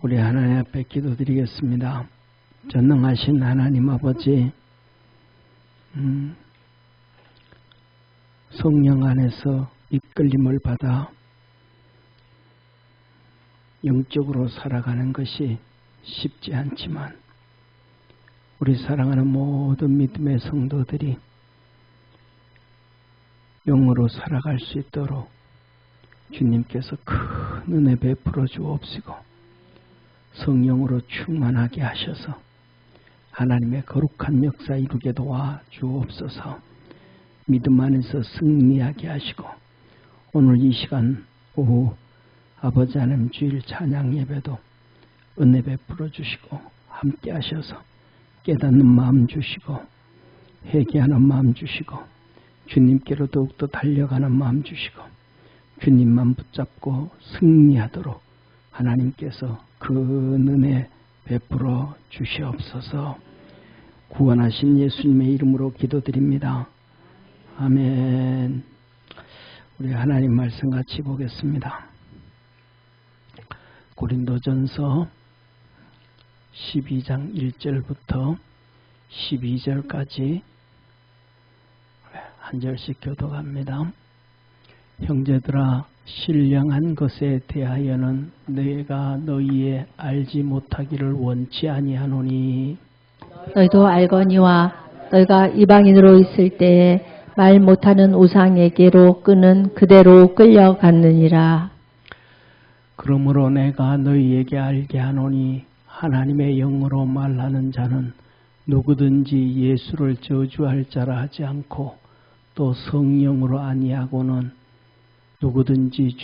우리 하나님 앞에 기도드리겠습니다. 전능하신 하나님 아버지, 성령 안에서 이끌림을 받아 영적으로 살아가는 것이 쉽지 않지만 우리 사랑하는 모든 믿음의 성도들이 영으로 살아갈 수 있도록 주님께서 큰 은혜 베풀어 주옵시고 성령으로 충만하게 하셔서 하나님의 거룩한 역사 이루게 도와 주옵소서. 믿음 안에서 승리하게 하시고 오늘 이 시간 오후 아버지 하나님 주일 찬양 예배도 은혜 베풀어 주시고 함께 하셔서 깨닫는 마음 주시고 회개하는 마음 주시고 주님께로 더욱더 달려가는 마음 주시고 주님만 붙잡고 승리하도록 하나님께서 그 은혜 베풀어 주시옵소서. 구원하신 예수님의 이름으로 기도드립니다. 아멘. 우리 하나님 말씀 같이 보겠습니다. 고린도전서 12장 1절부터 12절까지 한 절씩 교독합니다. 형제들아, 신령한 것에 대하여는 너희가 너희의 알지 못하기를 원치 아니하노니 너희도 알거니와 너희가 이방인으로 있을 때에 말 못하는 우상에게로 끄는 그대로 끌려갔느니라. 그러므로 내가 너희에게 알게 하노니 하나님의 영으로 말하는 자는 누구든지 예수를 저주할 자라 하지 않고 또 성령으로 아니하고는 누구든지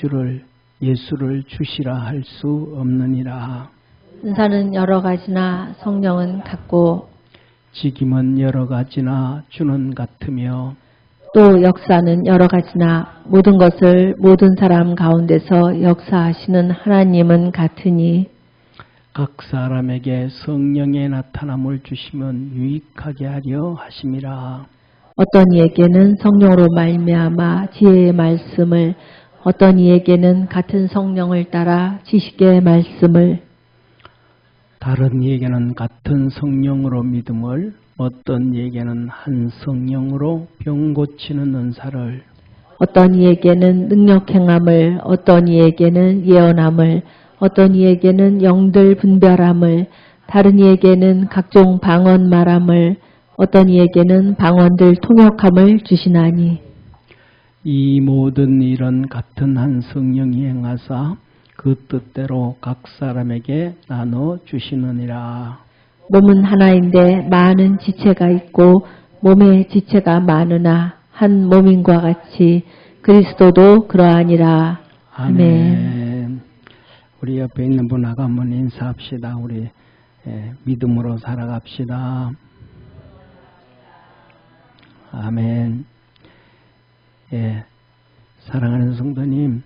예수를 주시라 할 수 없느니라. 은사는 여러 가지나 성령은 같고 직임은 여러 가지나 주는 같으며 또 역사는 여러 가지나 모든 것을 모든 사람 가운데서 역사하시는 하나님은 같으니 각 사람에게 성령의 나타남을 주시면 유익하게 하려 하심이라. 어떤 이에게는 성령으로 말미암아 지혜의 말씀을, 어떤 이에게는 같은 성령을 따라 지식의 말씀을, 다른 이에게는 같은 성령으로 믿음을, 어떤 이에게는 한 성령으로 병 고치는 은사를, 어떤 이에게는 능력 행함을, 어떤 이에게는 예언함을, 어떤 이에게는 영들 분별함을, 다른 이에게는 각종 방언 말함을, 어떤 이에게는 방언들 통역함을 주시나니 이 모든 일은 같은 한 성령이 행하사 그 뜻대로 각 사람에게 나눠 주시느니라. 몸은 하나인데 많은 지체가 있고 몸에 지체가 많으나 한 몸인과 같이 그리스도도 그러하니라. 아멘. 우리 옆에 있는 분하고 한번 인사합시다. 우리 믿음으로 살아갑시다. 아멘. 사랑하는 성도님,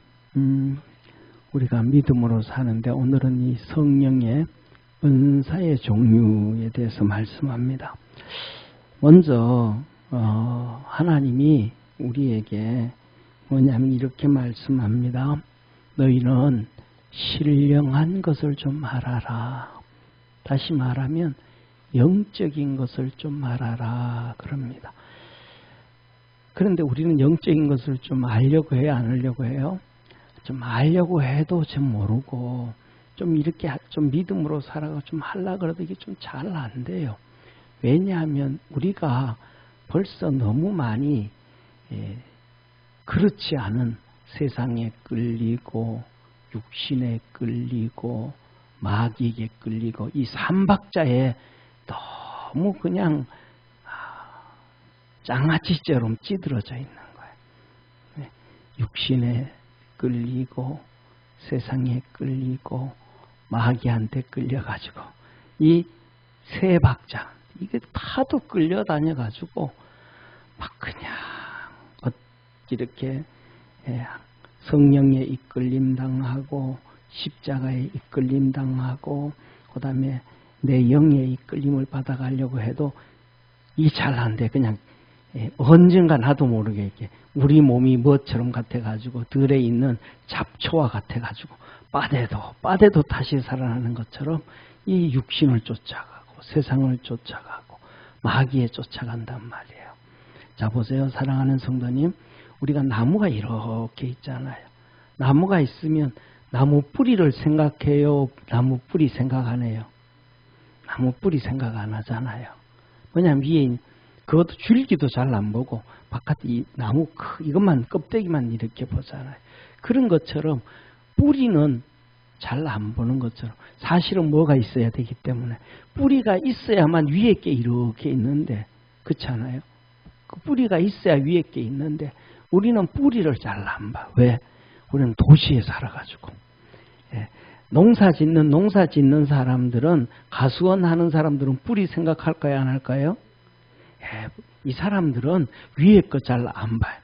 우리가 믿음으로 사는데 오늘은 이 성령의 은사의 종류에 대해서 말씀합니다. 먼저 하나님이 우리에게 뭐냐면 이렇게 말씀합니다. 너희는 신령한 것을 좀 알아라. 다시 말하면 영적인 것을 좀 알아라 그럽니다. 그런데 우리는 영적인 것을 좀 알려고 해요, 안 알려고 해요? 좀 알려고 해도 좀 모르고 좀 이렇게 좀 믿음으로 살아가 좀 하려고 그래도 이게 좀 잘 안 돼요. 왜냐하면 우리가 벌써 너무 많이 그렇지 않은 세상에 끌리고 육신에 끌리고 마귀에게 끌리고 이 삼박자에 너무 그냥 장아찌처럼 찌들어져 있는 거예요. 육신에 끌리고 세상에 끌리고 마귀한테 끌려가지고 이 세 박자 이게 다도 끌려다녀가지고 막 그냥 이렇게 성령에 이끌림 당하고 십자가에 이끌림 당하고 그 다음에 내 영에 이끌림을 받아가려고 해도 이 잘 안 돼. 그냥 언젠가 나도 모르게 이렇게 우리 몸이 뭐처럼 같아가지고 들에 있는 잡초와 같아가지고 빠데도 다시 살아나는 것처럼 이 육신을 쫓아가고 세상을 쫓아가고 마귀에 쫓아간단 말이에요. 자, 보세요. 사랑하는 성도님, 우리가 나무가 이렇게 있잖아요. 나무가 있으면 나무 뿌리를 생각해요? 나무 뿌리 생각 안 해요? 나무 뿌리 생각 안 하잖아요. 왜냐하면 위에 그것도 줄기도 잘 안 보고 바깥 이 나무 이것만 껍데기만 이렇게 보잖아요. 그런 것처럼 뿌리는 잘 안 보는 것처럼 사실은 뭐가 있어야 되기 때문에 뿌리가 있어야만 위에 게 이렇게 있는데, 그렇잖아요. 그 뿌리가 있어야 위에 게 있는데 우리는 뿌리를 잘 안 봐. 왜? 우리는 도시에 살아가지고. 예. 농사 짓는 사람들은, 가수원 하는 사람들은 뿌리 생각할까요? 안 할까요? 예. 이 사람들은 위에 거 잘 안 봐요.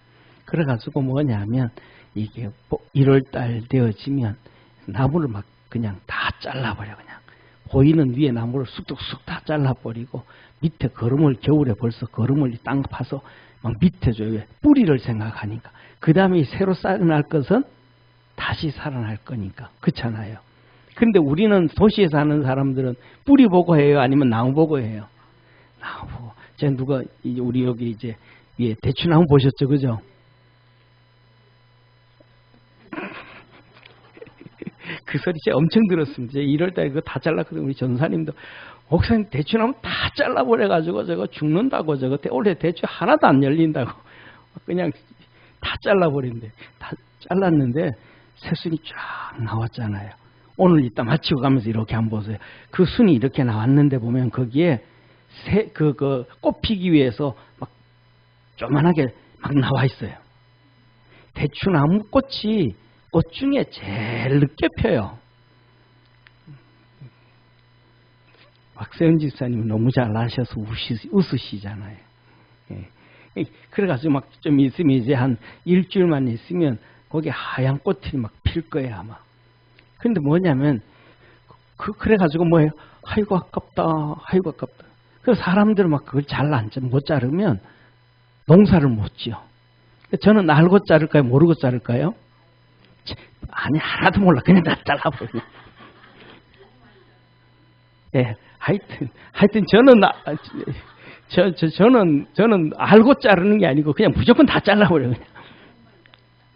그래가지고 뭐냐면 이게 1월달 되어지면 나무를 막 그냥 다 잘라버려. 그냥 보이는 위에 나무를 쑥쑥쑥 다 잘라버리고 밑에 거름을, 겨울에 벌써 거름을 땅 파서 막 밑에 줘요. 뿌리를 생각하니까. 그 다음에 새로 살아날 것은 다시 살아날 거니까. 그렇잖아요. 근데 우리는 도시에 사는 사람들은 뿌리 보고 해요? 아니면 나무 보고 해요? 나무 보고. 제가 우리 여기 이제 위에 대추나무 보셨죠? 그죠? 그 소리 제가 엄청 들었습니다. 1월달에 그거 다 잘랐거든요. 우리 전사님도. 목사님 대추나무 다 잘라버려가지고 저거 죽는다고, 저거 올해 대추 하나도 안 열린다고. 그냥 다 잘라버린대. 다 잘랐는데 새순이 쫙 나왔잖아요. 오늘 이따 마치고 가면서 이렇게 한번 보세요. 그 순이 이렇게 나왔는데 보면 거기에 꽃 피기 위해서 막 조만하게 막 나와 있어요. 대추나무 꽃이 꽃 중에 제일 늦게 펴요. 박세현 집사님은 너무 잘 아셔서 웃으시잖아요. 예. 그래가지고 막 좀 있으면 이제 한 일주일만 있으면 거기 하얀 꽃이 막 필 거예요, 아마. 근데 뭐냐면, 그래가지고 뭐예요? 아이고, 아깝다. 아이고, 아깝다. 그래서 사람들은 막 그걸 못 자르면 농사를 못 지어. 저는 알고 자를까요? 모르고 자를까요? 아니, 하나도 몰라. 그냥 다 잘라버려. 예, 하여튼 저는 알고 자르는 게 아니고 그냥 무조건 다 잘라버려. 그냥.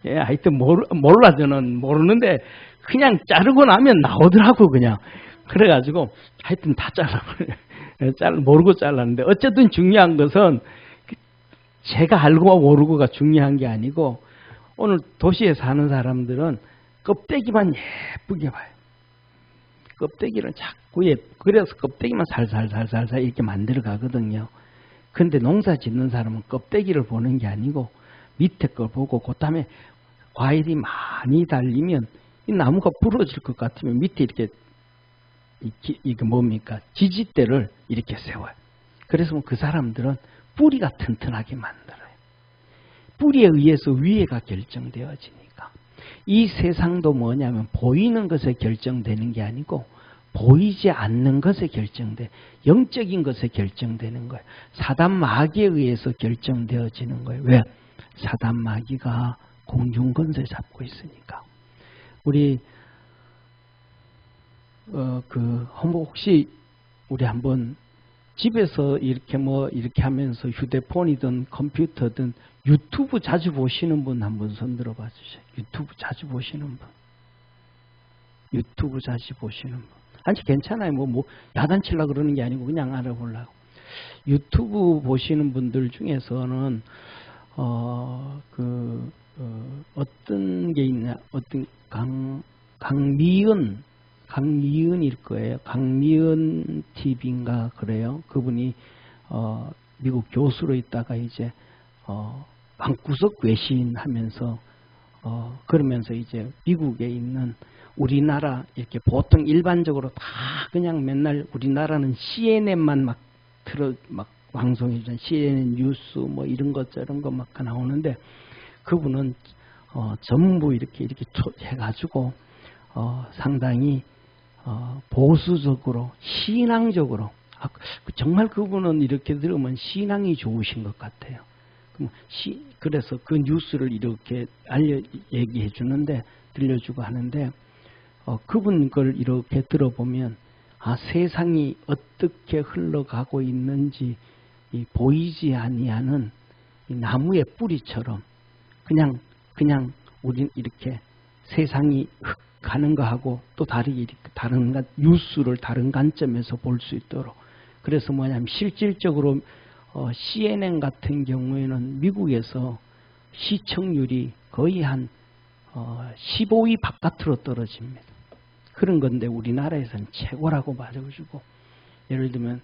예, 하여튼 몰라. 저는 모르는데 그냥 자르고 나면 나오더라고, 그냥. 그래가지고 하여튼 다 잘라버려. 모르고 잘랐는데, 어쨌든 중요한 것은 제가 알고 모르고가 중요한 게 아니고, 오늘 도시에 사는 사람들은 껍데기만 예쁘게 봐요. 껍데기를 자꾸 그래서 껍데기만 살살살살 이렇게 만들어 가거든요. 근데 농사 짓는 사람은 껍데기를 보는 게 아니고 밑에 걸 보고, 그다음에 과일이 많이 달리면 이 나무가 부러질 것 같으면 밑에 이렇게 이게 뭡니까? 지지대를 이렇게 세워요. 그래서 그 사람들은 뿌리가 튼튼하게 만들어요. 뿌리에 의해서 위에가 결정되어지니까. 이 세상도 뭐냐면 보이는 것에 결정되는 게 아니고 보이지 않는 것에 영적인 것에 결정되는 거예요. 사단 마귀에 의해서 결정되어지는 거예요. 왜? 사단 마귀가 공중권세 잡고 있으니까. 우리 혹시 우리 한번 집에서 이렇게 하면서 휴대폰이든 컴퓨터든 유튜브 자주 보시는 분 한번 손 들어 봐 주세요. 유튜브 자주 보시는 분. 유튜브 자주 보시는 분. 아니, 괜찮아요. 야단치려고 그러는 게 아니고 그냥 알아보려고. 유튜브 보시는 분들 중에서는 어떤 게 있냐? 어떤 강미은일 거예요. 강미은 TV인가 그래요. 그분이 미국 교수로 있다가 이제 방구석 외신하면서 그러면서 이제 미국에 있는 우리나라 이렇게 보통 일반적으로 다 그냥 맨날 우리나라는 CNN만 막 방송해 주는 CNN 뉴스 이런 것 저런 거 막 나오는데, 그분은 전부 이렇게 해가지고 상당히 보수적으로 신앙적으로 정말 그분은 이렇게 들으면 신앙이 좋으신 것 같아요. 그래서 그 뉴스를 이렇게 얘기해 주는데 들려주고 하는데, 그분 걸 이렇게 들어보면 세상이 어떻게 흘러가고 있는지 보이지 아니하는 이 나무의 뿌리처럼 그냥 우린 이렇게 세상이 가는 거하고 또 다르게 다른 뉴스를 다른 관점에서 볼 수 있도록. 그래서 뭐냐면 실질적으로 CNN 같은 경우에는 미국에서 시청률이 거의 한 15위 바깥으로 떨어집니다. 그런 건데 우리나라에서는 최고라고 말해주고, 예를 들면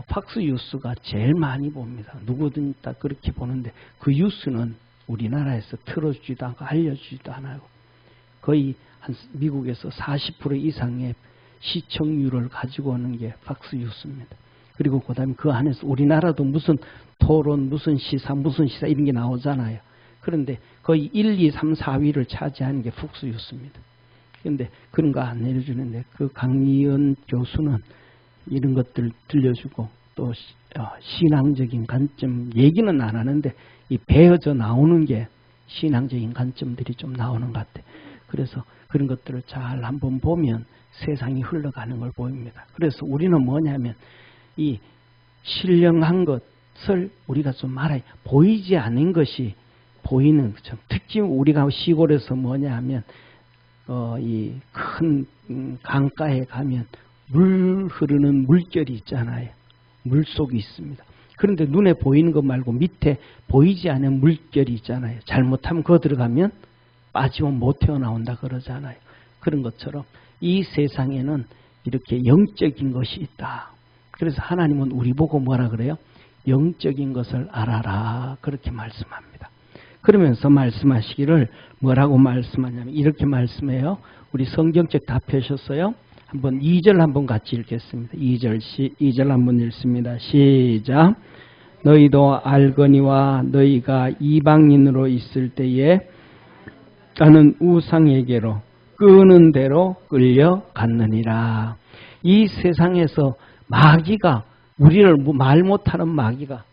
팍스 뉴스가 제일 많이 봅니다. 누구든 다 그렇게 보는데 그 뉴스는 우리나라에서 틀어주지도 않고 알려주지도 않아요. 거의 한 미국에서 40% 이상의 시청률을 가지고 오는 게 팍스 뉴스입니다. 그리고 그 다음에 그 안에서 우리나라도 무슨 토론, 무슨 시사 이런 게 나오잖아요. 그런데 거의 1, 2, 3, 4위를 차지하는 게 팍스 뉴스입니다. 그런데 그런 거 안 내려주는데 그 강의연 교수는 이런 것들 들려주고 또 신앙적인 관점 얘기는 안 하는데 이 배어져 나오는 게 신앙적인 관점들이 좀 나오는 것 같아요. 그래서 그런 것들을 잘 한번 보면 세상이 흘러가는 걸 보입니다. 그래서 우리는 뭐냐면 이 신령한 것을 우리가 좀 알아야 보이지 않는 것이 보이는 거죠. 특히 우리가 시골에서 뭐냐 하면 이 큰 강가에 가면 물 흐르는 물결이 있잖아요. 물속이 있습니다. 그런데 눈에 보이는 것 말고 밑에 보이지 않는 물결이 있잖아요. 잘못하면 그거 들어가면 빠지면 못 태어나온다 그러잖아요. 그런 것처럼 이 세상에는 이렇게 영적인 것이 있다. 그래서 하나님은 우리 보고 뭐라 그래요? 영적인 것을 알아라. 그렇게 말씀합니다. 그러면서 말씀하시기를 뭐라고 말씀하냐면 이렇게 말씀해요. 우리 성경책 다 펴셨어요? 한번 2절 한번 같이 읽겠습니다. 2절 한번 읽습니다. 시작. 너희도 알거니와 너희가 이방인으로 있을 때에 나는 우상에게로 끄는 대로 끌려갔느니라. 이 세상에서 마귀가 우리를 말 못하는 마귀가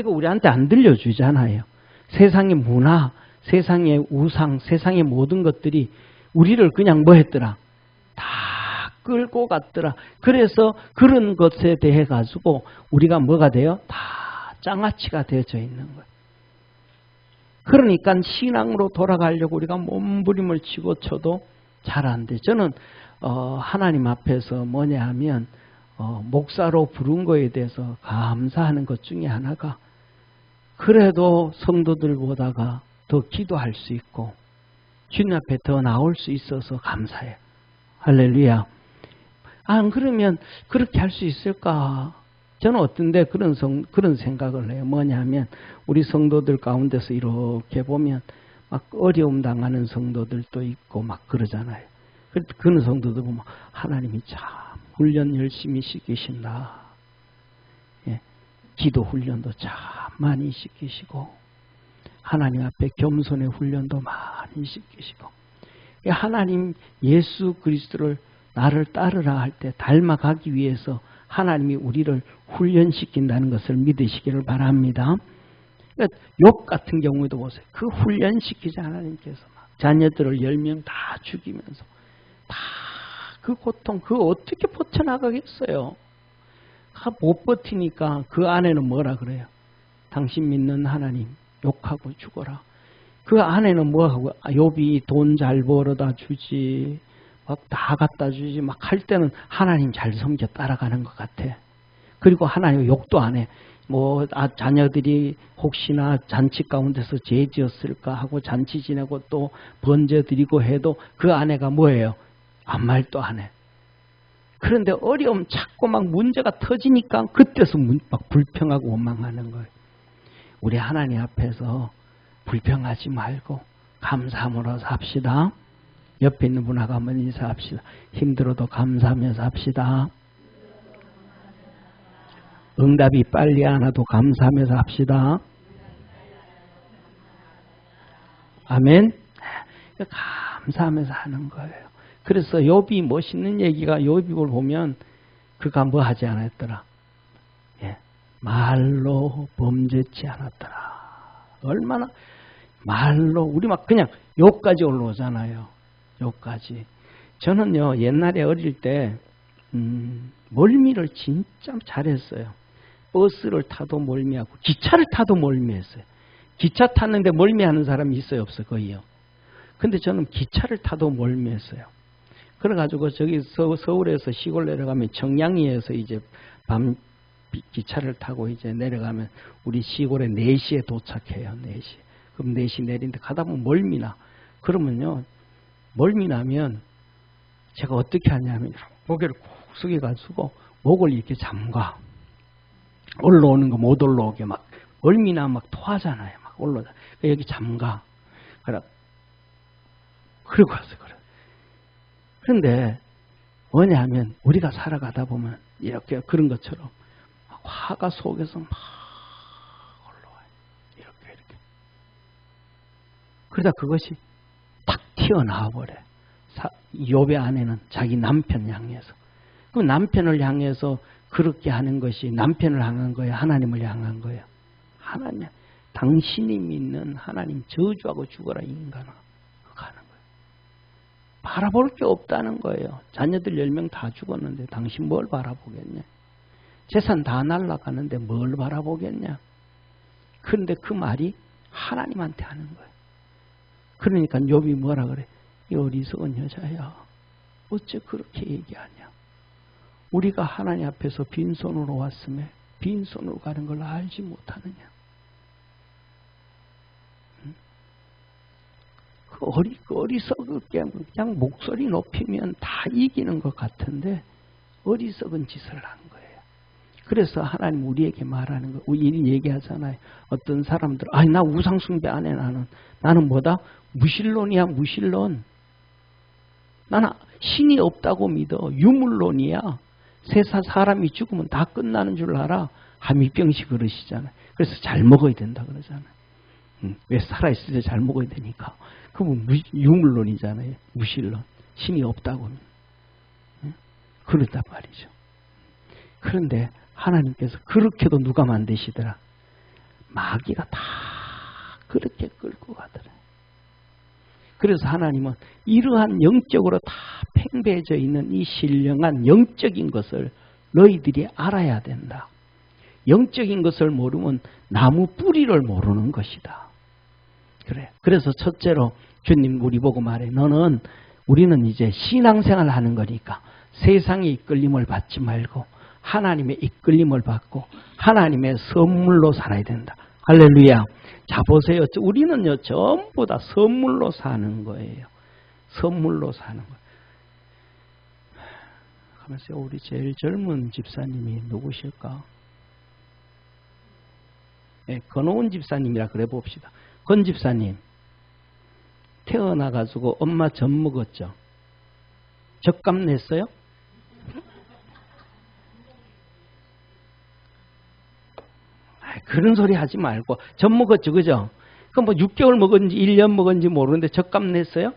우리한테 안 들려주잖아요. 세상의 문화, 세상의 우상, 세상의 모든 것들이 우리를 그냥 뭐 했더라? 다 끌고 갔더라. 그래서 그런 것에 대해 가지고 우리가 뭐가 돼요? 다 장아찌가 되어져 있는 거예요. 그러니까 신앙으로 돌아가려고 우리가 몸부림을 치고 쳐도 잘 안 돼. 저는 하나님 앞에서 뭐냐 하면 목사로 부른 거에 대해서 감사하는 것 중에 하나가 그래도 성도들보다가 더 기도할 수 있고 주님 앞에 더 나올 수 있어서 감사해요. 할렐루야. 안 그러면 그렇게 할 수 있을까? 저는 어떤데 그런 생각을 해요. 뭐냐면 우리 성도들 가운데서 이렇게 보면 막 어려움 당하는 성도들도 있고 막 그러잖아요. 그런 성도들 보면 하나님이 참 훈련 열심히 시키신다. 예, 기도 훈련도 참 많이 시키시고 하나님 앞에 겸손의 훈련도 많이 시키시고 하나님 예수 그리스도를 나를 따르라 할 때 닮아가기 위해서 하나님이 우리를 훈련시킨다는 것을 믿으시기를 바랍니다. 그러니까 욥 같은 경우에도 보세요. 그 훈련시키자 하나님께서 막 자녀들을 10명 다 죽이면서 다 그 고통 그거 어떻게 버텨나가겠어요. 못 버티니까 그 안에는 뭐라 그래요. 당신 믿는 하나님 욕하고 죽어라. 그 안에는 뭐하고 욥이 돈 잘 벌어다 주지 막 다 갖다 주지 막 할 때는 하나님 잘 섬겨 따라가는 것 같아. 그리고 하나님 욕도 안 해. 자녀들이 혹시나 잔치 가운데서 죄 지었을까 하고 잔치 지내고 또 번제 드리고 해도 그 아내가 뭐예요? 아무 말도 안 해. 그런데 어려움 찾고 막 문제가 터지니까 그때서 막 불평하고 원망하는 거예요. 우리 하나님 앞에서 불평하지 말고 감사함으로 삽시다. 옆에 있는 분하고 한번 인사합시다. 힘들어도 감사하면서 합시다. 응답이 빨리 안 와도 감사하면서 합시다. 아멘. 감사하면서 하는 거예요. 그래서 욥이 멋있는 얘기가 욥을 보면 그가 뭐 하지 않았더라. 예, 말로 범죄치 않았더라. 얼마나 말로 우리 막 그냥 욕까지 올라오잖아요. 욕까지. 저는요, 옛날에 어릴 때, 멀미를 진짜 잘했어요. 버스를 타도 멀미하고, 기차를 타도 멀미했어요. 기차 탔는데 멀미하는 사람이 있어요, 없어요? 거의요. 근데 저는 기차를 타도 멀미했어요. 그래가지고 저기 서울에서 시골 내려가면 청량리에서 이제 밤 기차를 타고 이제 내려가면 우리 시골에 4시에 도착해요. 4시. 그럼 4시 내린데 가다 보면 멀미나. 그러면요, 멀미 나면 제가 어떻게 하냐면 고개를 콕 숙여가지고 목을 이렇게 잠가. 올라오는 거 못 올라오게 막 멀미나 막 토하잖아요. 막 올라오자. 여기 잠가. 그러고 와서 그래. 그런데 뭐냐 하면 우리가 살아가다 보면 이렇게 그런 것처럼 화가 속에서 막 올라와요. 이렇게. 그러다 그것이 탁 튀어나와 버려요. 욥의 아내는 자기 남편 향해서. 그 남편을 향해서 그렇게 하는 것이 남편을 향한 거예요? 하나님을 향한 거예요? 하나님, 당신이 믿는 하나님 저주하고 죽어라 인간아. 그거 하는 거예요. 바라볼 게 없다는 거예요. 자녀들 10명 다 죽었는데 당신 뭘 바라보겠냐? 재산 다 날아가는데 뭘 바라보겠냐? 그런데 그 말이 하나님한테 하는 거예요. 그러니까 욥이 뭐라 그래? 이 어리석은 여자야. 어째 그렇게 얘기하냐? 우리가 하나님 앞에서 빈손으로 왔음에 빈손으로 가는 걸 알지 못하느냐? 어리석게 그냥 목소리 높이면 다 이기는 것 같은데 어리석은 짓을 한 거예요. 그래서 하나님 우리에게 말하는 거, 우리 얘기하잖아요. 어떤 사람들, 아니 나 우상숭배 안 해. 나는 뭐다? 무신론이야. 무신론. 나는 신이 없다고 믿어. 유물론이야. 세상 사람이 죽으면 다 끝나는 줄 알아. 함익병시 그러시잖아요. 그래서 잘 먹어야 된다 그러잖아요. 왜 살아있을 때 잘 먹어야 되니까. 그건 유물론이잖아요. 무신론. 신이 없다고. 그렇단 말이죠. 그런데 하나님께서 그렇게도 누가 만드시더라? 마귀가 다 그렇게 끌고 가더라. 그래서 하나님은 이러한 영적으로 다 팽배해져 있는 이 신령한 영적인 것을 너희들이 알아야 된다. 영적인 것을 모르면 나무 뿌리를 모르는 것이다. 그래. 그래서 첫째로 주님 우리 보고 말해. 우리는 이제 신앙생활을 하는 거니까 세상의 이끌림을 받지 말고 하나님의 이끌림을 받고 하나님의 선물로 살아야 된다. 할렐루야. 자 보세요. 우리는요 전부 다 선물로 사는 거예요. 선물로 사는 거예요. 가만있어요. 우리 제일 젊은 집사님이 누구실까? 네, 건호은 집사님이라 그래 봅시다. 건 집사님 태어나가지고 엄마 젖 먹었죠? 젖값 냈어요? 그런 소리 하지 말고 젖 먹었죠, 그죠? 그럼 뭐 6개월 먹었는지 1년 먹었는지 모르는데 젖값 냈어요?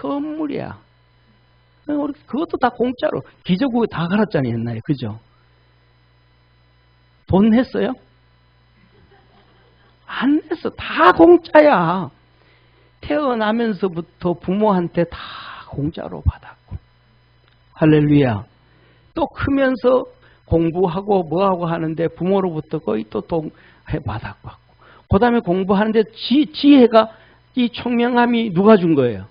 선물이야. 그것도 다 공짜로 기저국에 다 갈았잖아요, 옛날에, 그죠? 돈 냈어요? 안 냈어. 다 공짜야. 태어나면서부터 부모한테 다 공짜로 받았고. 할렐루야. 또 크면서 공부하고 뭐하고 하는데 부모로부터 거의 또 돈 받았고. 그 다음에 공부하는데 지혜가 이 총명함이 누가 준 거예요?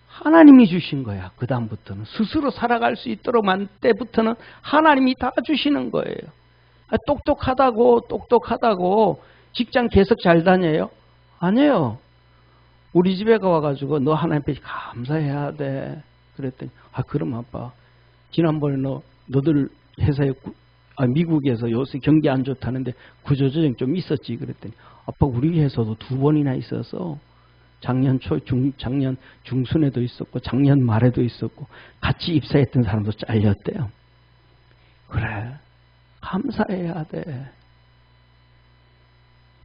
하나님이 주신 거야. 그 다음부터는 스스로 살아갈 수 있도록 만 때부터는 하나님이 다 주시는 거예요. 똑똑하다고 직장 계속 잘 다녀요? 아니에요. 우리 집에 가가지고 너 하나님께 감사해야 돼. 그랬더니 그럼 아빠 지난번에 너들 회사에 미국에서 요새 경기 안 좋다는데 구조조정 좀 있었지. 그랬더니 아빠 우리 회사도 2번이나 있어서 작년 중순에도 있었고 작년 말에도 있었고 같이 입사했던 사람도 잘렸대요. 그래. 감사해야 돼.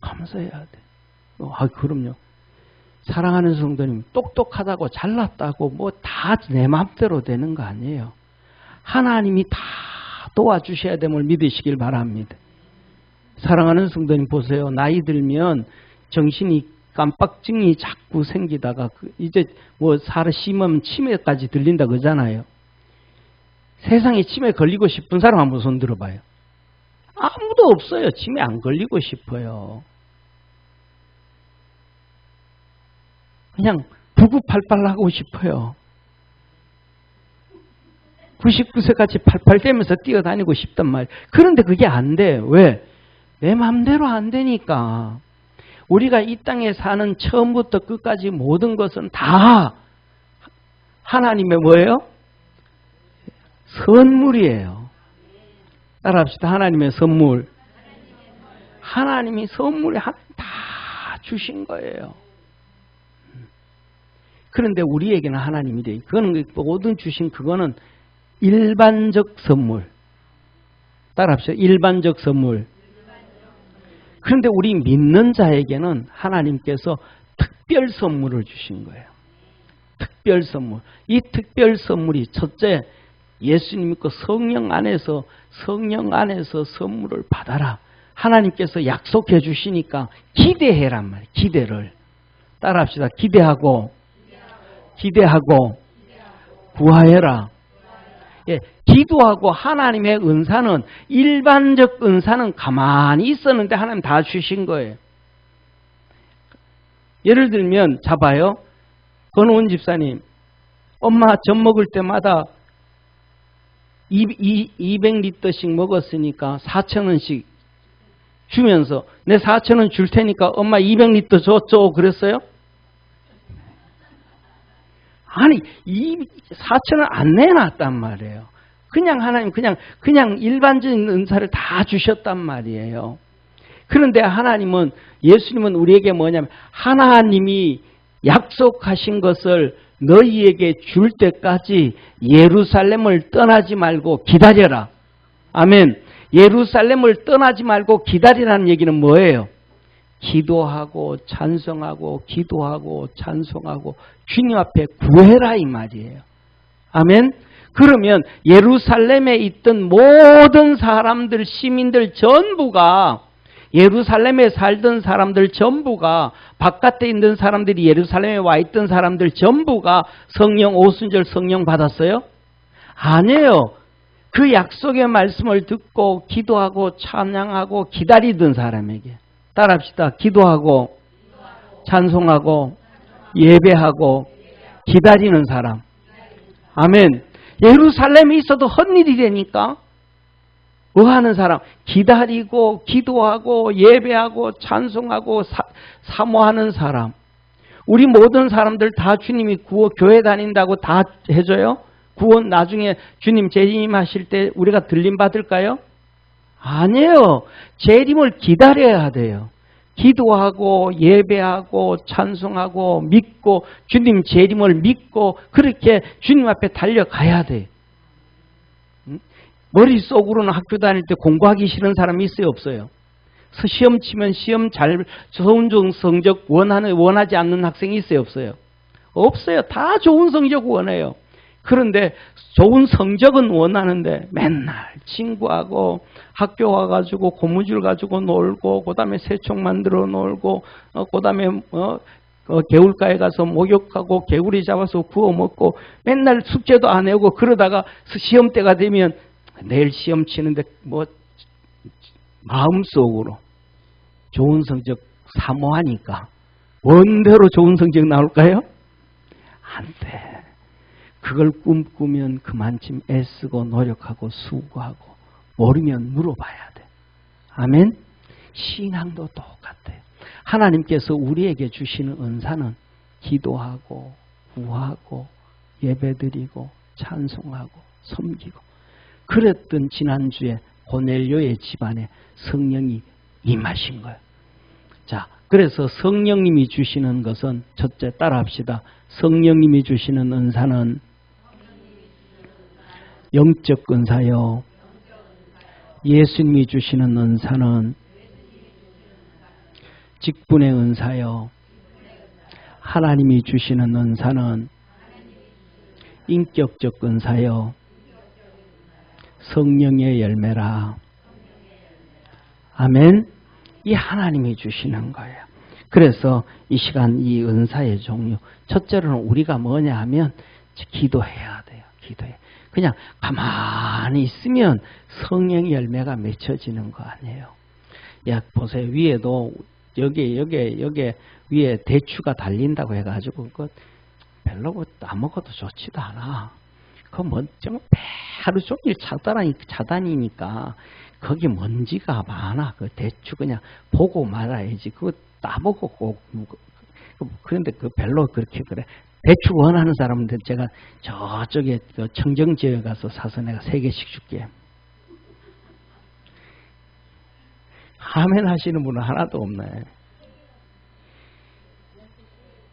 감사해야 돼. 그럼요. 사랑하는 성도님, 똑똑하다고 잘났다고 뭐 다 내 맘대로 되는 거 아니에요. 하나님이 다 도와주셔야 됨을 믿으시길 바랍니다. 사랑하는 성도님 보세요. 나이 들면 정신이 깜빡증이 자꾸 생기다가 이제 뭐 살을 심으면 치매까지 들린다 그러잖아요. 세상에 치매 걸리고 싶은 사람 한번 손 들어봐요. 아무도 없어요. 치매 안 걸리고 싶어요. 그냥 부구팔팔 하고 싶어요. 99세까지 팔팔대면서 뛰어다니고 싶단 말이에요. 그런데 그게 안 돼. 왜? 내 마음대로 안 되니까. 우리가 이 땅에 사는 처음부터 끝까지 모든 것은 다 하나님의 뭐예요? 선물이에요. 따라합시다. 하나님의 선물. 하나님이 선물에 다 주신 거예요. 그런데 우리에게는 하나님이 돼. 그거는 모든 주신 그거는 일반적 선물. 따라합시다. 일반적 선물. 그런데 우리 믿는 자에게는 하나님께서 특별 선물을 주신 거예요. 특별 선물. 이 특별 선물이 첫째, 예수님 믿고 성령 안에서 선물을 받아라. 하나님께서 약속해 주시니까 기대해란 말이에요. 기대를. 따라합시다. 기대하고 구하여라. 예, 기도하고 하나님의 은사는 일반적 은사는 가만히 있었는데 하나님 다 주신 거예요. 예를 들면 잡아요. 권호은 집사님, 엄마 젖 먹을 때마다 200리터씩 먹었으니까 4,000원씩 주면서 내 4,000원 줄 테니까 엄마 200리터 줘 그랬어요? 아니 4,000원 안 내놨단 말이에요. 그냥 하나님 그냥 일반적인 은사를 다 주셨단 말이에요. 그런데 하나님은 예수님은 우리에게 뭐냐면 하나님이 약속하신 것을 너희에게 줄 때까지 예루살렘을 떠나지 말고 기다려라. 아멘. 예루살렘을 떠나지 말고 기다리라는 얘기는 뭐예요? 기도하고 찬송하고 주님 앞에 구해라 이 말이에요. 아멘. 그러면 예루살렘에 있던 모든 사람들, 시민들 전부가, 예루살렘에 살던 사람들 전부가, 바깥에 있는 사람들이 예루살렘에 와 있던 사람들 전부가 성령 오순절 성령 받았어요? 아니에요. 그 약속의 말씀을 듣고 기도하고 찬양하고 기다리던 사람에게. 따라합시다. 기도하고 찬송하고 예배하고 기다리는 사람. 아멘. 예루살렘에 있어도 헛일이 되니까 뭐 하는 사람? 기다리고 기도하고 예배하고 찬송하고 사모하는 사람. 우리 모든 사람들 다 주님이 교회 다닌다고 다 해줘요? 구원 나중에 주님 재림하실 때 우리가 들림 받을까요? 아니에요. 재림을 기다려야 돼요. 기도하고 예배하고 찬송하고 믿고 주님 재림을 믿고 그렇게 주님 앞에 달려가야 돼. 머릿속으로는 학교 다닐 때 공부하기 싫은 사람이 있어요? 없어요? 시험 치면 시험 좋은 성적 원하지 않는 학생이 있어요? 없어요? 없어요. 다 좋은 성적 원해요. 그런데 좋은 성적은 원하는데 맨날 친구하고 학교 와가지고 고무줄 가지고 놀고 그다음에 새총 만들어 놀고 그다음에 개울가에 가서 목욕하고 개구리 잡아서 구워 먹고 맨날 숙제도 안 해오고 그러다가 시험 때가 되면 내일 시험 치는데 뭐 마음속으로 좋은 성적 사모하니까 원대로 좋은 성적 나올까요? 안 돼. 그걸 꿈꾸면 그만큼 애쓰고 노력하고 수고하고 모르면 물어봐야 돼. 아멘? 신앙도 똑같아요. 하나님께서 우리에게 주시는 은사는 기도하고 구하고 예배드리고 찬송하고 섬기고 그랬던 지난주에 고넬료의 집안에 성령이 임하신 거예요. 자, 그래서 성령님이 주시는 것은 첫째 따라합시다. 성령님이 주시는 은사는 영적 은사요. 예수님이 주시는 은사는 직분의 은사요. 하나님이 주시는 은사는 인격적 은사요. 성령의 열매라. 아멘. 이 하나님이 주시는 거예요. 그래서 이 시간 이 은사의 종류, 첫째로는 우리가 뭐냐 하면 기도해야 돼요. 기도해. 그냥 가만히 있으면 성령의 열매가 맺혀지는 거 아니에요. 야, 보세요. 위에도 여기 위에 대추가 달린다고 해가지고 그거 별로 안 먹어도 좋지도 않아. 그거 좀 하루 종일 차다니니까 거기 먼지가 많아. 그 대추 그냥 보고 말아야지. 그거 따먹고 꼭. 그런데 그 별로 그렇게 그래. 대추 원하는 사람들 제가 저쪽에 청정지역에 가서 사서 내가 3개씩 줄게. 아멘 하시는 분은 하나도 없네.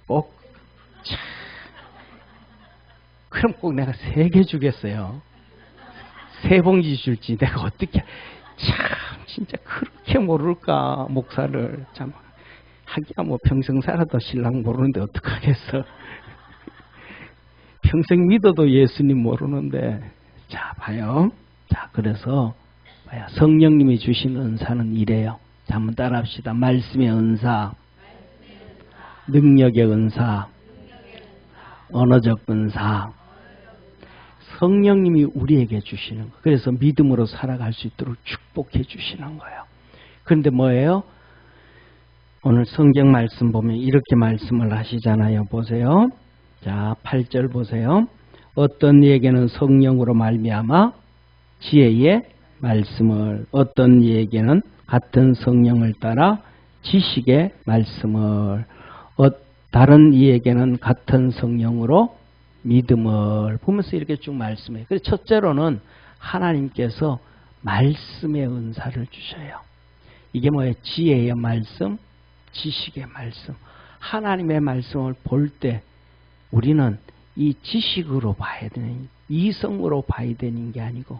꼭 그럼 꼭 내가 3개 주겠어요. 3봉지 줄지 내가 어떻게 참 진짜 그렇게 모를까 목사를 참 하기야 뭐 평생 살아도 신랑 모르는데 어떡하겠어. 평생 믿어도 예수님 모르는데. 자 봐요. 자 그래서 봐요. 성령님이 주신 은사는 이래요. 자 한번 따라 합시다. 말씀의 은사, 능력의 은사, 언어적 은사. 성령님이 우리에게 주시는 거. 그래서 믿음으로 살아갈 수 있도록 축복해 주시는 거예요. 그런데 뭐예요? 오늘 성경 말씀 보면 이렇게 말씀을 하시잖아요. 보세요. 자 8절 보세요. 어떤 이에게는 성령으로 말미암아 지혜의 말씀을, 어떤 이에게는 같은 성령을 따라 지식의 말씀을, 다른 이에게는 같은 성령으로 믿음을, 보면서 이렇게 쭉 말씀해요. 그래서 첫째로는 하나님께서 말씀의 은사를 주셔요. 이게 뭐예요? 지혜의 말씀, 지식의 말씀. 하나님의 말씀을 볼 때 우리는 이 지식으로 봐야 되는, 이성으로 봐야 되는 게 아니고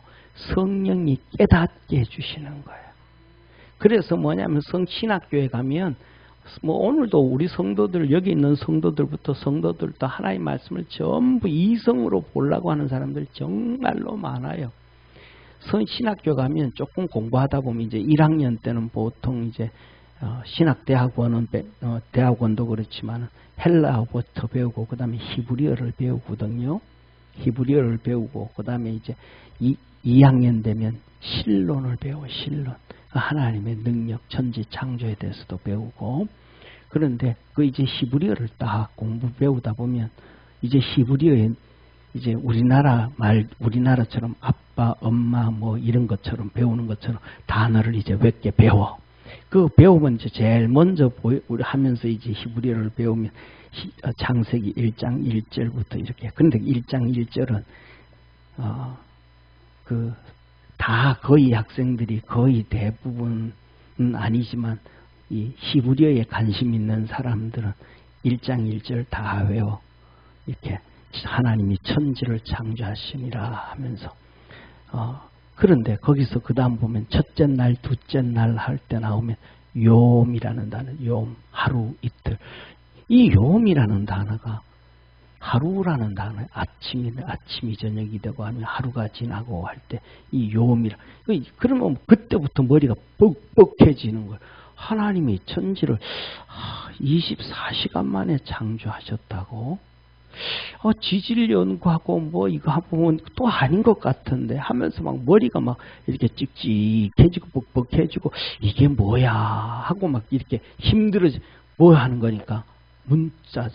성령이 깨닫게 해주시는 거예요. 그래서 뭐냐면 신학교에 가면 뭐 오늘도 우리 성도들, 여기 있는 성도들부터 성도들도 하나님의 말씀을 전부 이성으로 보려고 하는 사람들 정말로 많아요. 신학교 가면 조금 공부하다 보면 이제 1학년 때는 보통 이제 신학대학원은 대학원도 그렇지만 헬라어부터 배우고 그 다음에 히브리어를 배우거든요. 히브리어를 배우고 그 다음에 이제 2학년 되면 신론을 배워. 신론. 하나님의 능력, 천지 창조에 대해서도 배우고. 그런데 그 이제 히브리어를 딱 공부 배우다 보면 이제 히브리어에 이제 우리나라처럼 아빠, 엄마 뭐 이런 것처럼 배우는 것처럼 단어를 이제 몇 개 배워. 그 배우면 이제 제일 먼저 우리 하면서 이제 히브리어를 배우면 창세기 1장 1절부터 이렇게. 그런데 1장 1절은 다 거의 학생들이 거의 대부분은 아니지만 이 히브리어에 관심 있는 사람들은 1장 1절 다 외워. 이렇게 하나님이 천지를 창조하시니라 하면서 그런데 거기서 그 다음 보면 첫째 날, 둘째 날 할 때 나오면 요음이라는 단어, 요음, 하루, 이틀. 이 요음이라는 단어가 하루라는 단어, 아침이 저녁이 되고 하면 하루가 지나고 할 때 이 요음이라. 그러면 그때부터 머리가 뻑뻑해지는 거예요. 하나님이 천지를 24시간 만에 창조하셨다고? 지질 연구하고 뭐 이거 보면 또 아닌 것 같은데 하면서 막 머리가 막 이렇게 찍찍해지고 뻑뻑해지고 이게 뭐야 하고 막 이렇게 힘들어지 뭐 하는 거니까 문자.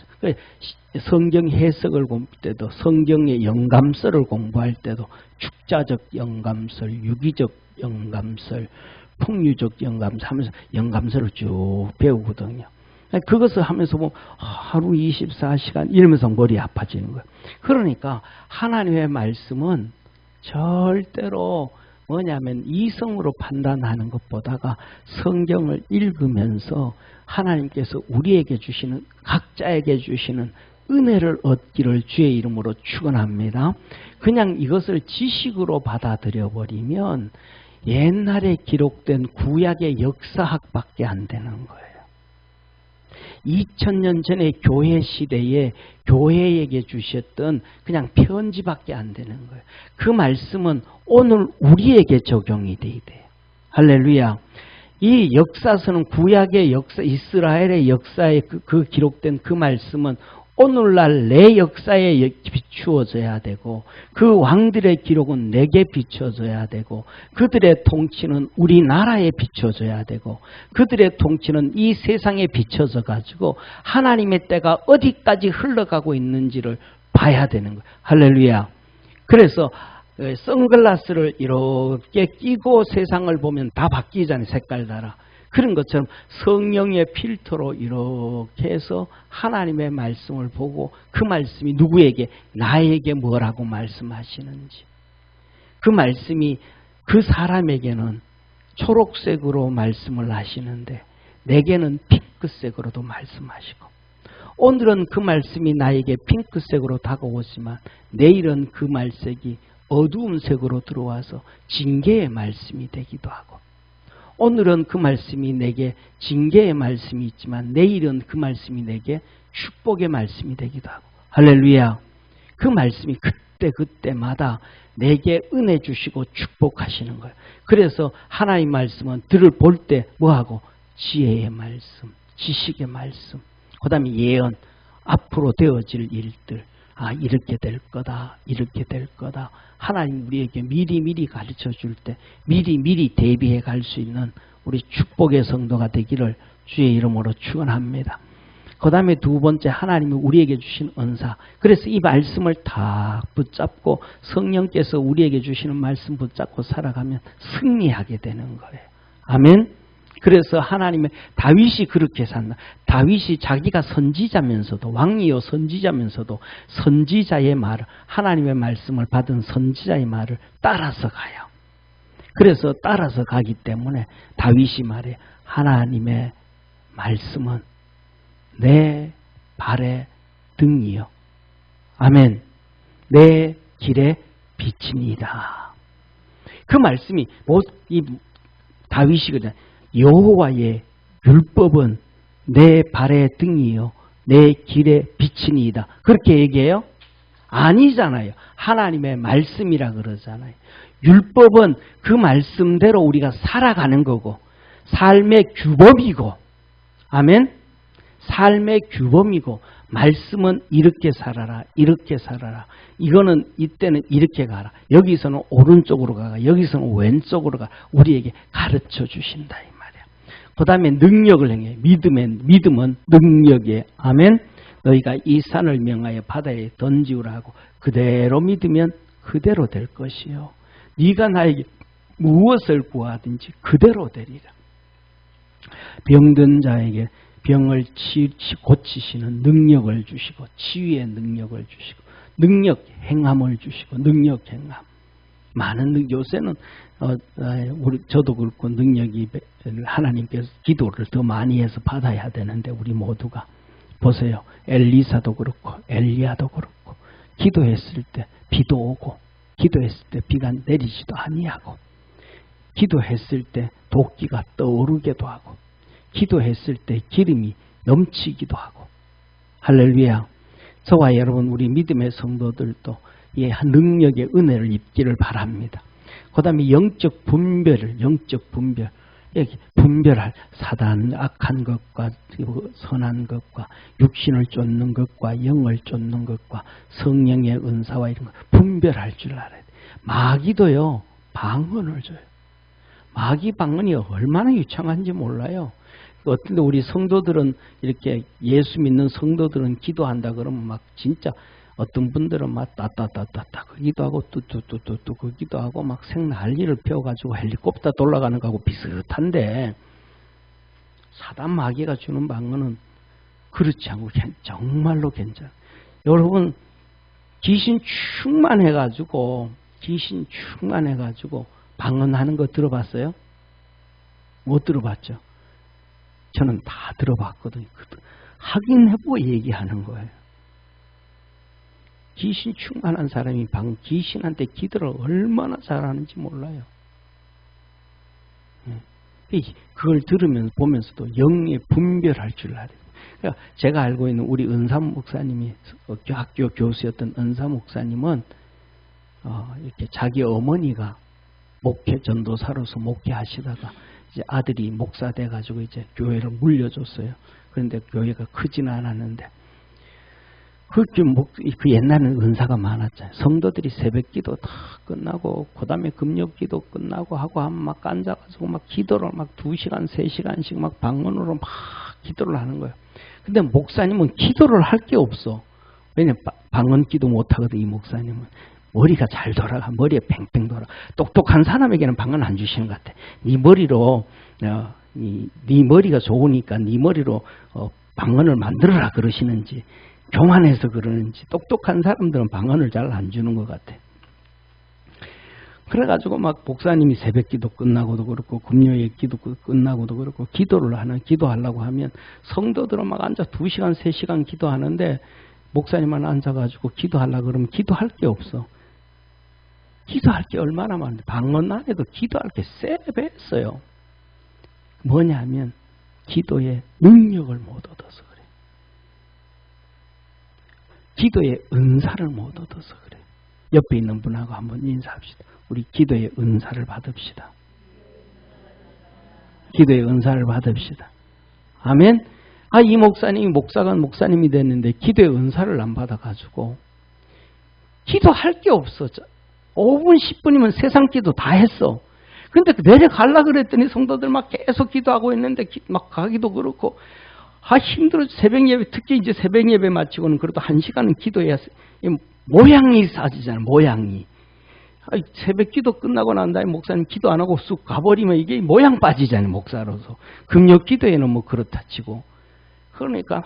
성경 해석을 공부할 때도 성경의 영감설을 공부할 때도 축자적 영감설, 유기적 영감설, 풍류적 영감설 하면서 영감설을 쭉 배우거든요. 그것을 하면서 뭐 하루 24시간 이러면서 머리 아파지는 거예요. 그러니까 하나님의 말씀은 절대로 뭐냐면 이성으로 판단하는 것보다가 성경을 읽으면서 하나님께서 우리에게 주시는, 각자에게 주시는 은혜를 얻기를 주의 이름으로 축원합니다. 그냥 이것을 지식으로 받아들여 버리면 옛날에 기록된 구약의 역사학밖에 안 되는 거예요. 2000년 전에 교회 시대에 교회에게 주셨던 그냥 편지밖에 안 되는 거예요. 그 말씀은 오늘 우리에게 적용이 돼야 돼요. 할렐루야. 이 역사서는 구약의 역사, 이스라엘의 역사에 그 기록된 그 말씀은 오늘날 내 역사에 비추어져야 되고, 그 왕들의 기록은 내게 비춰져야 되고, 그들의 통치는 우리나라에 비춰져야 되고, 그들의 통치는 이 세상에 비춰져 가지고 하나님의 때가 어디까지 흘러가고 있는지를 봐야 되는 거예요. 할렐루야. 그래서 선글라스를 이렇게 끼고 세상을 보면 다 바뀌잖아요. 색깔 따라. 그런 것처럼 성령의 필터로 이렇게 해서 하나님의 말씀을 보고, 그 말씀이 누구에게, 나에게 뭐라고 말씀하시는지, 그 말씀이 그 사람에게는 초록색으로 말씀을 하시는데 내게는 핑크색으로도 말씀하시고, 오늘은 그 말씀이 나에게 핑크색으로 다가오지만 내일은 그 말씀이 어두운 색으로 들어와서 징계의 말씀이 되기도 하고, 오늘은 그 말씀이 내게 징계의 말씀이 있지만 내일은 그 말씀이 내게 축복의 말씀이 되기도 하고. 할렐루야. 그 말씀이 그때마다 내게 은혜 주시고 축복하시는 거예요. 그래서 하나님의 말씀은 들을 볼 때 뭐하고, 지혜의 말씀, 지식의 말씀, 그 다음에 예언, 앞으로 되어질 일들, 이렇게 될 거다, 이렇게 될 거다. 하나님 우리에게 미리미리 가르쳐 줄 때 미리미리 대비해 갈 수 있는 우리 축복의 성도가 되기를 주의 이름으로 축원합니다. 그 다음에 두 번째, 하나님이 우리에게 주신 은사. 그래서 이 말씀을 다 붙잡고, 성령께서 우리에게 주시는 말씀 붙잡고 살아가면 승리하게 되는 거예요. 아멘. 그래서 하나님의, 다윗이 그렇게 산다. 다윗이 자기가 선지자면서도, 왕이요 선지자면서도 선지자의 말을, 하나님의 말씀을 받은 선지자의 말을 따라서 가요. 그래서 따라서 가기 때문에 다윗이 말해, 하나님의 말씀은 내 발의 등이요, 아멘, 내 길의 빛이니이다. 그 말씀이 이 다윗이 그래, 여호와의 율법은 내 발의 등이요 내 길의 빛이니이다. 그렇게 얘기해요? 아니잖아요. 하나님의 말씀이라 그러잖아요. 율법은 그 말씀대로 우리가 살아가는 거고, 삶의 규범이고, 아멘? 삶의 규범이고, 말씀은 이렇게 살아라, 이렇게 살아라. 이거는 이때는 이렇게 가라. 여기서는 오른쪽으로 가라. 여기서는 왼쪽으로 가라. 우리에게 가르쳐 주신다 이 말이야. 그 다음에 능력을 행해. 믿음은 능력이에요. 아멘. 너희가 이 산을 명하여 바다에 던지우라 하고 그대로 믿으면 그대로 될 것이요. 네가 나에게 무엇을 구하든지 그대로 되리라. 병든 자에게 병을 고치시는 능력을 주시고, 치유의 능력을 주시고, 능력 행함을 주시고, 능력 행함. 많은 요새는 저도 그렇고 능력이 하나님께서 기도를 더 많이 해서 받아야 되는데, 우리 모두가 보세요. 엘리사도 그렇고 엘리야도 그렇고, 기도했을 때 비도 오고, 기도했을 때 비가 내리지도 아니하고, 기도했을 때 도끼가 떠오르기도 하고, 기도했을 때 기름이 넘치기도 하고. 할렐루야. 저와 여러분, 우리 믿음의 성도들도 이 능력의 은혜를 입기를 바랍니다. 그 다음에 영적 분별, 여기 분별할, 사단 악한 것과 선한 것과 육신을 쫓는 것과 영을 쫓는 것과 성령의 은사와 이런 것 분별할 줄 알아야 돼. 마귀도요 방언을 줘요. 마귀 방언이 얼마나 유창한지 몰라요. 어떤데 우리 성도들은, 이렇게 예수 믿는 성도들은 기도한다 그러면 막 진짜 어떤 분들은 막 따따따따따 그기도 하고 뚜뚜뚜뚜뚜 그기도 하고 막 생난리를 피워가지고 헬리콥터 돌아가는 거하고 비슷한데, 사단 마귀가 주는 방언은 그렇지 않고 정말로 괜찮아요. 여러분, 귀신 충만해가지고 방언하는 거 들어봤어요? 못 들어봤죠? 저는 다 들어봤거든요. 확인해보고 얘기하는 거예요. 귀신 충만한 사람이 귀신한테 기도를 얼마나 잘하는지 몰라요. 그걸 들으면서 보면서도 영의 분별할 줄 알아요. 그러니까 제가 알고 있는 우리 은사 목사님이, 학교 교수였던 은사 목사님은 이렇게 자기 어머니가 전도사로서 목회하시다가 이제 아들이 목사 돼가지고 이제 교회를 물려줬어요. 그런데 교회가 크지는 않았는데 그 옛날에는 은사가 많았잖아요. 성도들이 새벽기도 다 끝나고 그다음에 금요기도 끝나고 하고 하면 막 앉아가지고 막 기도를 막 2시간 3시간씩 막 방언으로 막 기도를 하는 거예요. 근데 목사님은 기도를 할 게 없어. 왜냐면 방언 기도 못하거든. 이 목사님은 머리가 잘 돌아가. 머리에 팽팽 돌아. 똑똑한 사람에게는 방언 안 주시는 것 같아. 네 머리로 네 머리가 좋으니까 네 머리로 방언을 만들어라 그러시는지 교만해서 그러는지 똑똑한 사람들은 방언을 잘 안 주는 것 같아. 그래가지고 막 목사님이 새벽기도 끝나고도 그렇고 금요일 기도 끝나고도 그렇고 기도하려고 하면 성도들은 막 앉아 2시간 3시간 기도하는데 목사님만 앉아가지고 기도하려고 그러면 기도할 게 없어. 기도할 게 얼마나 많은데 방언 안 해도 기도할 게 세배했어요. 뭐냐면 기도의 능력을 못 얻어서 그래. 기도의 은사를 못 얻어서 그래. 옆에 있는 분하고 한번 인사합시다. 우리 기도의 은사를 받읍시다. 기도의 은사를 받읍시다. 아멘. 이 목사님이 목사님이 됐는데 기도의 은사를 안 받아가지고 기도할 게 없어. 5분 10분이면 세상 기도 다 했어. 근데 내려가려고 그랬더니 성도들 막 계속 기도하고 있는데 막 가기도 그렇고 힘들어. 새벽 예배, 특히 이제 새벽 예배 마치고는 그래도 1시간은 기도해야 모양이 싸지잖아. 모양이. 새벽 기도 끝나고 난 다음에 목사님 기도 안 하고 쑥 가버리면 이게 모양 빠지잖아요. 목사로서. 금요 기도에는 뭐 그렇다 치고. 그러니까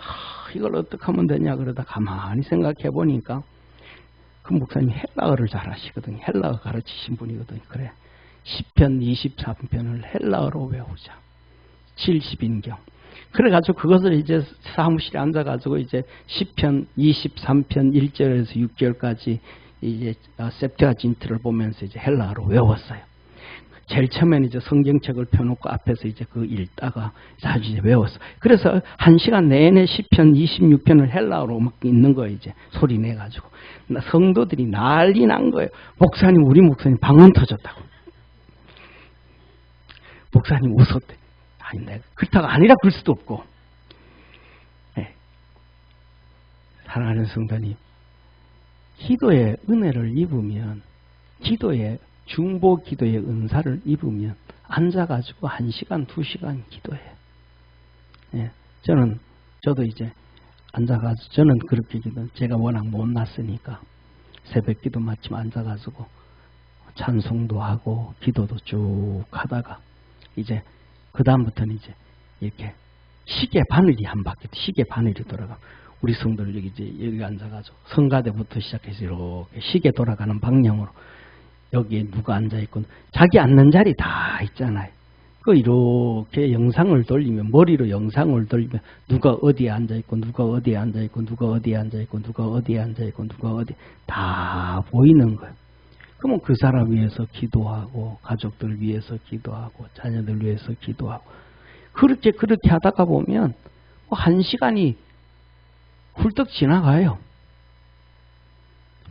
이걸 어떻게 하면 되냐 그러다 가만히 생각해 보니까 그 목사님이 헬라어를 잘 하시거든요. 헬라어 가르치신 분이거든요. 그래. 시편 23편을 헬라어로 외우자. 70인경. 그래가지고 그것을 이제 사무실에 앉아가지고 이제 시편 23편 1절에서 6절까지 이제 septuagin트를 보면서 이제 헬라어로 외웠어요. 제일 처음에는 이제 성경책을 펴놓고 앞에서 이제 그 읽다가 아주 이제 외웠어. 그래서 1시간 내내 시편 26편을 헬라어로 막 읽는 거예요. 이제 소리 내가지고 성도들이 난리 난 거예요. 우리 목사님 방언 터졌다고. 목사님 웃었대. 내가 그렇다고 아니라 그럴 수도 없고. 네. 사랑하는 성도님, 기도의 은혜를 입으면, 중보 기도의 은사를 입으면 앉아가지고 1시간, 2시간 기도해. 네. 저도 이제 앉아가지고, 저는 그렇게 제가 워낙 못났으니까 새벽 기도 마침 앉아가지고 찬송도 하고 기도도 쭉 하다가 이제 그 다음부터는 이제 이렇게 시계 바늘이 한 바퀴, 시계 바늘이 돌아가. 우리 성도들 여기 앉아가지고 성가대부터 시작해서 이렇게 시계 돌아가는 방향으로 여기에 누가 앉아있고 자기 앉는 자리 다 있잖아요. 이렇게 영상을 돌리면 머리로 영상을 돌리면 누가 어디에 앉아있고 누가 어디에 앉아있고 누가 어디에 앉아있고 누가 어디에 앉아있고 누가 어디 다 보이는 거예요. 그러면 그 사람 위해서 기도하고 가족들 위해서 기도하고 자녀들 위해서 기도하고 그렇게 하다가 보면 1시간이 훌떡 지나가요.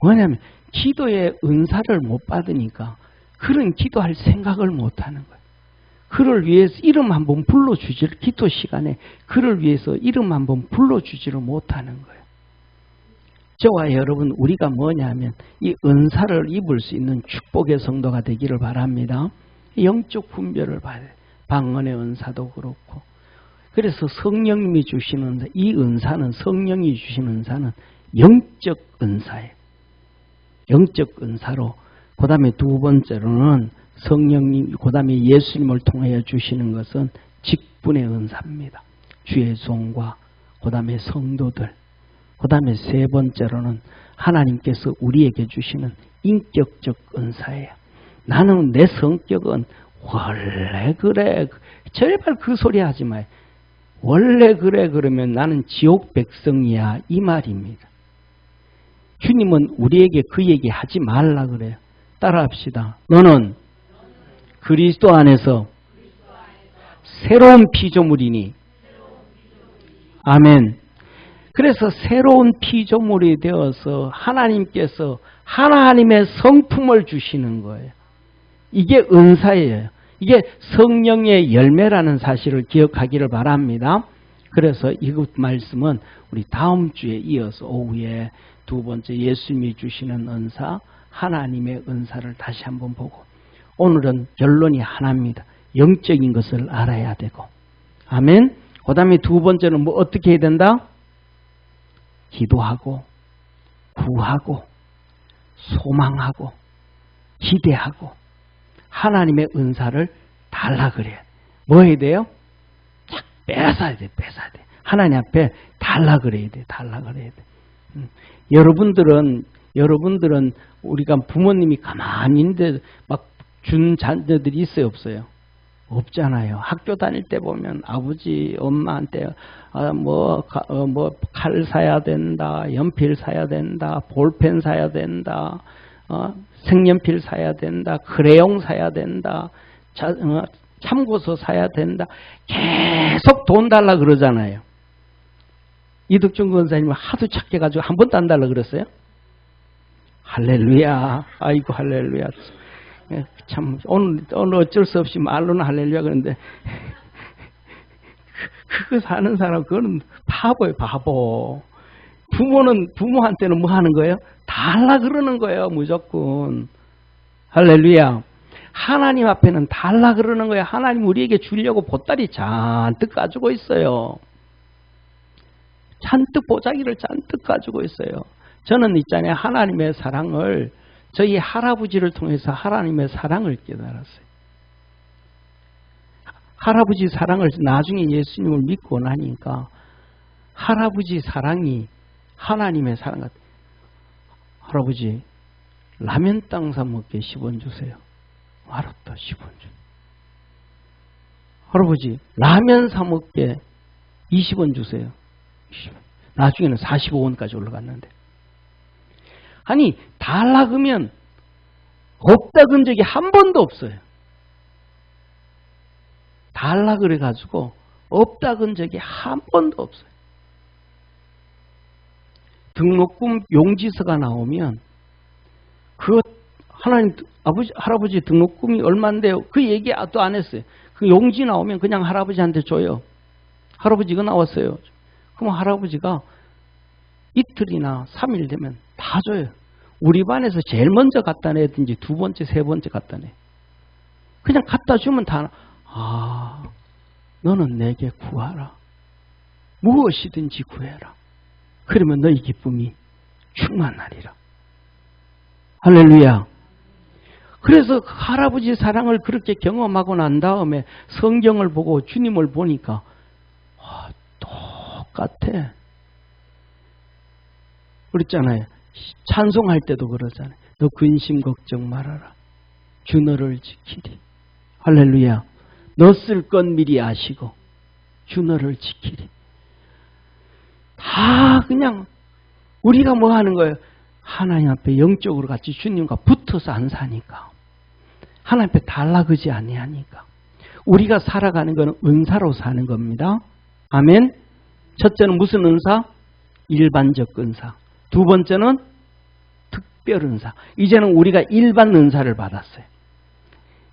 뭐냐면 기도의 은사를 못 받으니까 그런 기도할 생각을 못 하는 거예요. 그를 위해서 이름 한번 불러주지를 기도 시간에 그를 위해서 이름 한번 불러주지를 못하는 거예요. 저와 여러분 우리가 뭐냐면 이 은사를 입을 수 있는 축복의 성도가 되기를 바랍니다. 영적 분별을 봐야 돼요. 방언의 은사도 그렇고. 그래서 성령님이 주시는 은사, 이 은사는 성령이 주시는 은사는 영적 은사예요. 영적 은사로 그 다음에 두 번째로는 성령님, 그 다음에 예수님을 통하여 주시는 것은 직분의 은사입니다. 주의 종과 그 다음에 성도들, 그 다음에 세 번째로는 하나님께서 우리에게 주시는 인격적 은사예요. 나는 내 성격은 원래 그래. 제발 그 소리 하지 마요. 원래 그래 그러면 나는 지옥 백성이야 이 말입니다. 주님은 우리에게 그 얘기 하지 말라 그래요. 따라합시다. 너는 그리스도 안에서 새로운 피조물이니. 아멘. 그래서 새로운 피조물이 되어서 하나님께서 하나님의 성품을 주시는 거예요. 이게 은사예요. 이게 성령의 열매라는 사실을 기억하기를 바랍니다. 그래서 이것 말씀은 우리 다음 주에 이어서 오후에 두 번째 예수님이 주시는 은사, 하나님의 은사를 다시 한번 보고, 오늘은 결론이 하나입니다. 영적인 것을 알아야 되고. 아멘. 그 다음에 두 번째는 뭐 어떻게 해야 된다? 기도하고 구하고 소망하고 기대하고 하나님의 은사를 달라 그래요. 뭐 해야 돼요? 착 뺏어야 돼. 뺏어야 돼. 하나님 앞에 달라 그래야 돼. 달라 그래야 돼. 여러분들은 우리가 부모님이 가만히 있는데 막 준 자녀들이 있어요, 없어요? 없잖아요. 학교 다닐 때 보면 아버지, 엄마한테 칼 사야 된다, 연필 사야 된다, 볼펜 사야 된다, 색연필 사야 된다, 크레용 사야 된다, 참고서 사야 된다. 계속 돈 달라 그러잖아요. 이덕준 권사님은 하도 착해가지고 한 번도 안 달라 그랬어요? 할렐루야. 아이고 할렐루야. 참 오늘 어쩔 수 없이 말로는 할렐루야 그러는데 그거 사는 사람 그거는 바보예요. 바보. 부모한테는 뭐 하는 거예요? 달라 그러는 거예요. 무조건. 할렐루야. 하나님 앞에는 달라 그러는 거예요. 하나님 우리에게 주려고 보따리 잔뜩 가지고 있어요. 잔뜩 보자기를 잔뜩 가지고 있어요. 저는 있잖아요. 하나님의 사랑을 저희 할아버지를 통해서 하나님의 사랑을 깨달았어요. 할아버지 사랑을 나중에 예수님을 믿고 나니까 할아버지 사랑이 하나님의 사랑 같아요. 할아버지 라면 땅 사 먹게 10원 주세요. 알았다. 10원 줘. 할아버지 라면 사 먹게 20원 주세요. 20원. 나중에는 45원까지 올라갔는데. 아니 달라 그러면 없다 근 적이 한 번도 없어요. 달라 그래가지고 없다 근 적이 한 번도 없어요. 등록금 용지서가 나오면 그 하나님 할아버지 등록금이 얼마인데요? 그 얘기 또 안 했어요. 그 용지 나오면 그냥 할아버지한테 줘요. 할아버지 이거 나왔어요. 그럼 할아버지가 이틀이나 3일 되면 다 줘요. 우리 반에서 제일 먼저 갖다 내든지 두 번째, 세 번째 갖다 내. 그냥 갖다 주면 다, 너는 내게 구하라. 무엇이든지 구해라. 그러면 너희 기쁨이 충만하리라. 할렐루야. 그래서 할아버지 사랑을 그렇게 경험하고 난 다음에 성경을 보고 주님을 보니까 똑같아. 그랬잖아요. 찬송할 때도 그러잖아요. 너 근심 걱정 말아라. 주 너를 지키리. 할렐루야. 너 쓸 건 미리 아시고 주 너를 지키리. 다 그냥 우리가 뭐 하는 거예요? 하나님 앞에 영적으로 같이 주님과 붙어서 안 사니까. 하나님 앞에 달라그지 아니하니까. 우리가 살아가는 것은 은사로 사는 겁니다. 아멘. 첫째는 무슨 은사? 일반적 은사. 두 번째는 특별 은사. 이제는 우리가 일반 은사를 받았어요.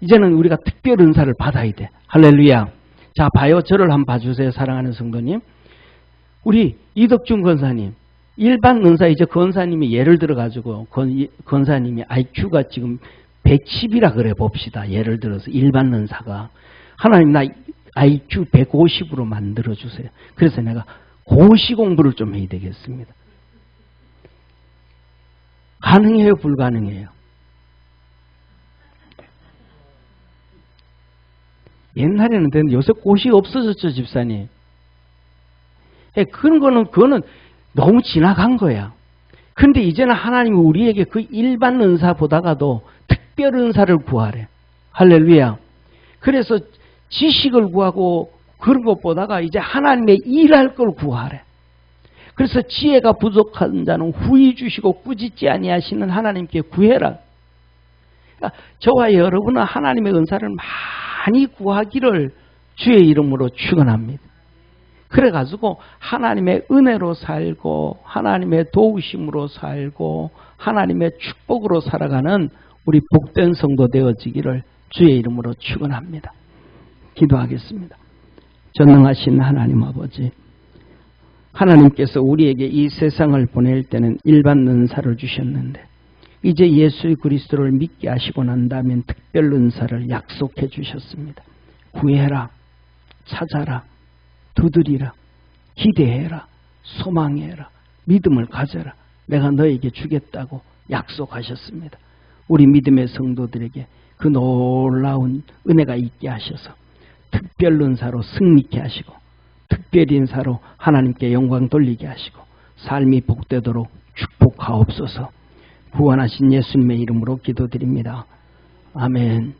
이제는 우리가 특별 은사를 받아야 돼. 할렐루야. 자, 봐요. 저를 한번 봐주세요. 사랑하는 성도님. 우리 이덕준 권사님. 일반 은사, 이제 권사님이 예를 들어가지고, 권사님이 IQ가 지금 110이라 그래 봅시다. 예를 들어서 일반 은사가. 하나님 나 IQ 150으로 만들어주세요. 그래서 내가 고시 공부를 좀 해야 되겠습니다. 가능해요? 불가능해요? 옛날에는 되는데 요새 고시 없어졌죠, 집사님. 그거는 너무 지나간 거야. 근데 이제는 하나님이 우리에게 그 일반 은사보다가도 특별 은사를 구하래. 할렐루야. 그래서 지식을 구하고 그런 것보다가 이제 하나님의 일할 걸 구하래. 그래서 지혜가 부족한 자는 후히 주시고 꾸짖지 아니하시는 하나님께 구해라. 그러니까 저와 여러분은 하나님의 은사를 많이 구하기를 주의 이름으로 축원합니다. 그래가지고 하나님의 은혜로 살고 하나님의 도우심으로 살고 하나님의 축복으로 살아가는 우리 복된 성도 되어지기를 주의 이름으로 축원합니다. 기도하겠습니다. 전능하신 하나님 아버지, 하나님께서 우리에게 이 세상을 보낼 때는 일반 은사를 주셨는데 이제 예수 그리스도를 믿게 하시고 난 다음엔 특별 은사를 약속해 주셨습니다. 구해라, 찾아라, 두드리라, 기대해라, 소망해라, 믿음을 가져라. 내가 너에게 주겠다고 약속하셨습니다. 우리 믿음의 성도들에게 그 놀라운 은혜가 있게 하셔서 특별 은사로 승리케 하시고 특별 인사로 하나님께 영광 돌리게 하시고 삶이 복되도록 축복하옵소서. 구원하신 예수님의 이름으로 기도드립니다. 아멘.